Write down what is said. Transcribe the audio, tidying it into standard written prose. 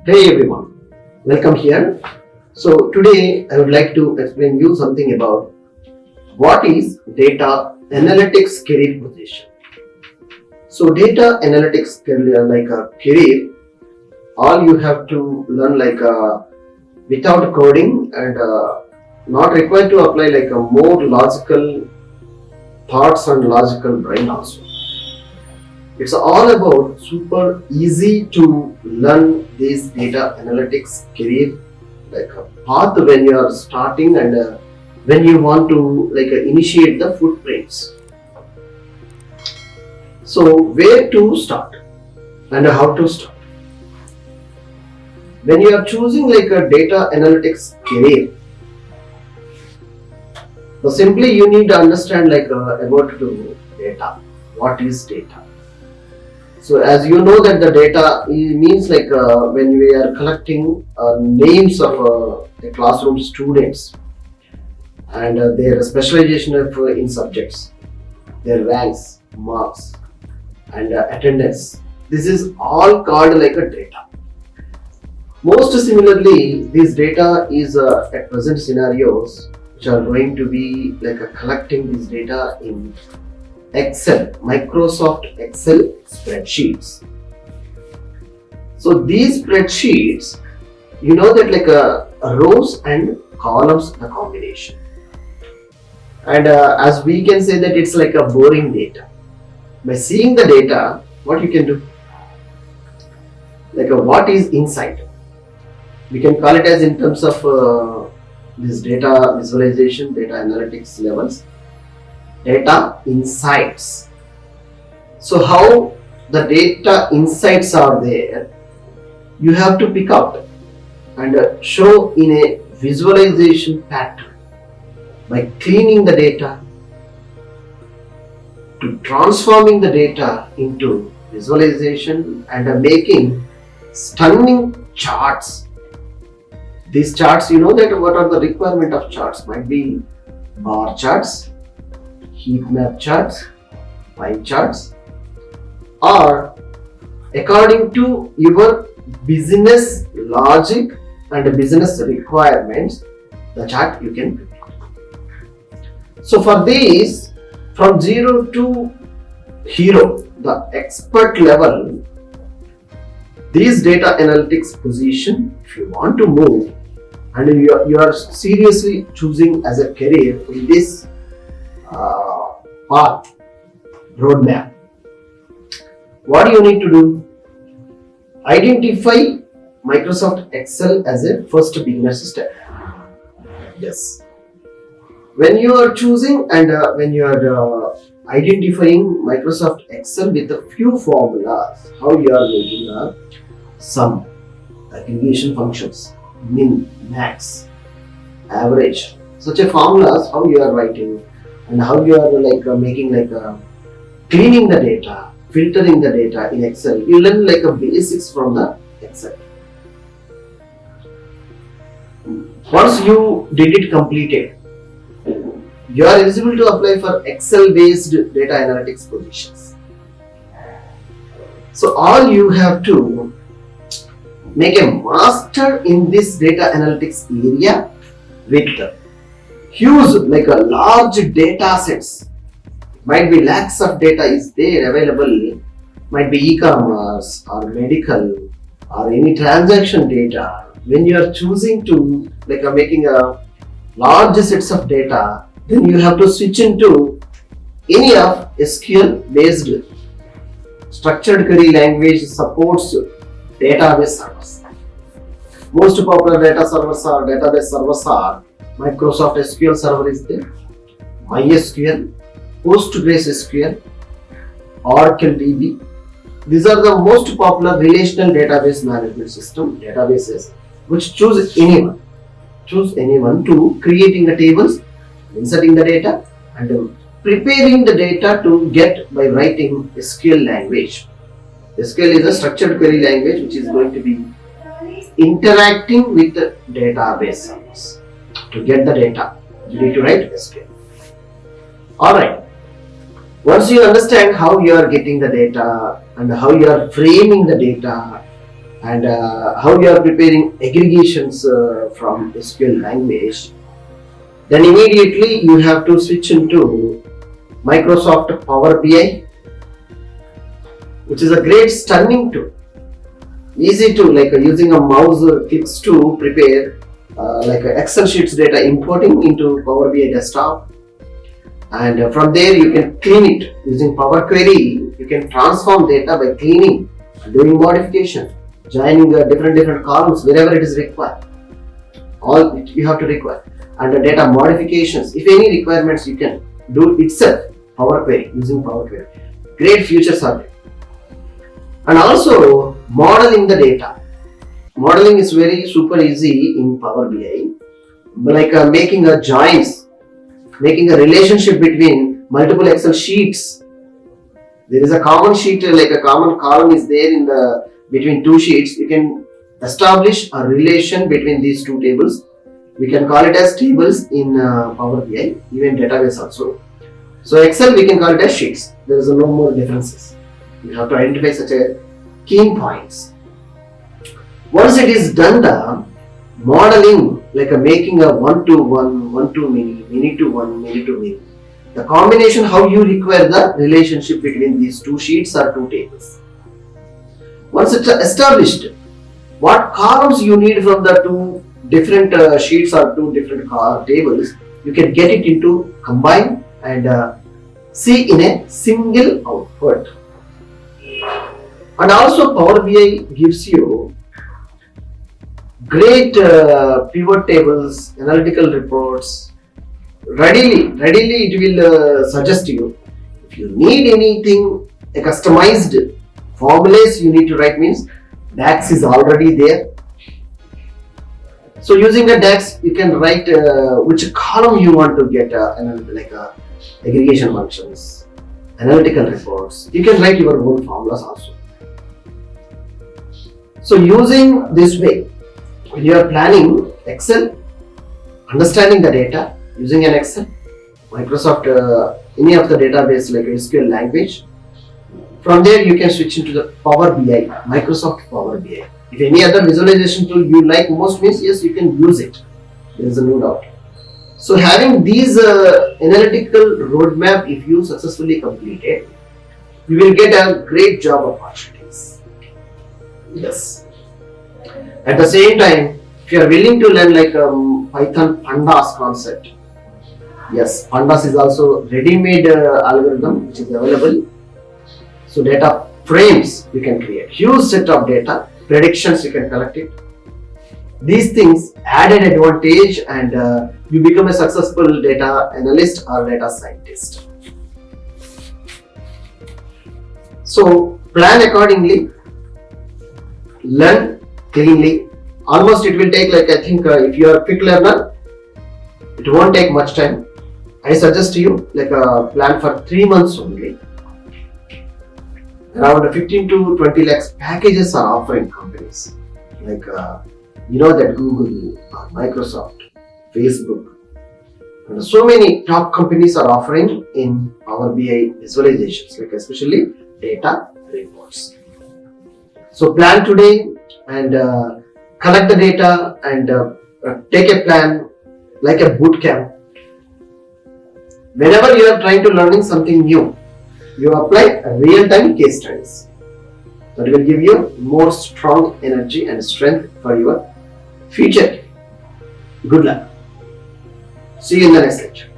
Hey everyone, welcome here. So today I would like to explain you something about what is data analytics career position. So data analytics career, like a career, all you have to learn without coding and not required to apply like a more logical thoughts and logical brain also. It's all about super easy to learn this data analytics career like a path when you are starting and when you want to initiate the footprints. So where to start and how to start? When you are choosing like a data analytics career, so simply you need to understand about the data. What is data? So as you know that the data means when we are collecting names of the classroom students and their specialization in subjects, their ranks, marks and attendance. This is all called like a data. Most similarly, this data is at present scenarios which are going to be collecting this data in Excel, Microsoft Excel spreadsheets. So these spreadsheets, you know that rows and columns the combination. And as we can say that it's like a boring data. By seeing the data, what you can do? What is inside? We can call it as in terms of this data visualization, data analytics levels. Data insights. So how the data insights are there, you have to pick up and show in a visualization pattern by cleaning the data to transforming the data into visualization and making stunning charts. These charts, you know that what are the requirement of charts? Might be bar charts, heat map charts, pie charts, or according to your business logic and business requirements, the chart you can prepare. So for this, from 0 to hero, the expert level, this data analytics position, if you want to move and you are seriously choosing as a career in this path, roadmap, what do you need to do? Identify Microsoft Excel as a first beginner step. Yes. When you are choosing and when you are identifying Microsoft Excel with a few formulas, how you are making a sum, aggregation functions, min, max, average, such a formulas, how you are writing and how you are making cleaning the data, filtering the data in Excel. You learn a basics from the Excel. Once you did it completed, you are eligible to apply for Excel based data analytics positions. So all you have to make a master in this data analytics area with huge large data sets. Might be lakhs of data is there available, might be e-commerce or medical or any transaction data. When you are choosing to making a large sets of data, then you have to switch into any of SQL based structured query language supports database servers. Most popular data servers are database servers are Microsoft SQL Server is there, MySQL, PostgreSQL, Oracle DB. These are the most popular relational database management system databases which choose anyone to creating the tables, inserting the data and preparing the data to get by writing SQL language. SQL is a structured query language which is going to be interacting with the database servers. To get the data, you need to write SQL. Alright. Once you understand how you are getting the data and how you are framing the data and how you are preparing aggregations from SQL language, then immediately you have to switch into Microsoft Power BI, which is a great stunning tool. Easy to using a mouse clicks to prepare Excel sheets data importing into Power BI desktop, and from there you can clean it using Power Query. You can transform data by cleaning, doing modification, joining different columns wherever it is required. All you have to require, and the data modifications. If any requirements, you can do itself. Power Query, using Power Query. Great features are there. And also modeling the data. Modeling is very super easy in Power BI. Making a joins, making a relationship between multiple Excel sheets. There is a common sheet, like a common column is there in the between two sheets. You can establish a relation between these two tables. We can call it as tables in Power BI, even database also. So Excel we can call it as sheets. There is no more differences. You have to identify such a key points. Once it is done, the modeling, making a one-to-one, one-to-many, many-to-one, many-to-many. The combination how you require the relationship between these two sheets or two tables. Once it's established, what columns you need from the two different sheets or two different tables, you can get it into combine and see in a single output. And also Power BI gives you great pivot tables, analytical reports. Readily it will suggest you. If you need anything, a customized formulas you need to write, means DAX is already there. So using the DAX, you can write which column you want to get aggregation functions, analytical reports. You can write your own formulas also. So using this way, when you are planning Excel, understanding the data using an Excel, Microsoft, any of the database like SQL language, from there you can switch into the Power BI, Microsoft Power BI. If any other visualization tool you like most, means yes, you can use it. There is no doubt. So having these analytical roadmap, if you successfully complete it, you will get a great job opportunities. Yes. At the same time, if you are willing to learn Python pandas concept, yes, pandas is also ready-made algorithm which is available. So data frames you can create, huge set of data, predictions you can collect it. These things added advantage, and you become a successful data analyst or data scientist. So plan accordingly, learn cleanly. Almost it will take I think if you are a quick learner, it won't take much time. I suggest you a plan for 3 months only. Around 15 to 20 lakhs packages are offering companies that Google, Microsoft, Facebook, and so many top companies are offering in Power BI visualizations, especially data reports. So plan today and collect the data and take a plan like a boot camp. Whenever you are trying to learning something new, you apply real-time case studies. That will give you more strong energy and strength for your future. Good luck. See you in the next lecture.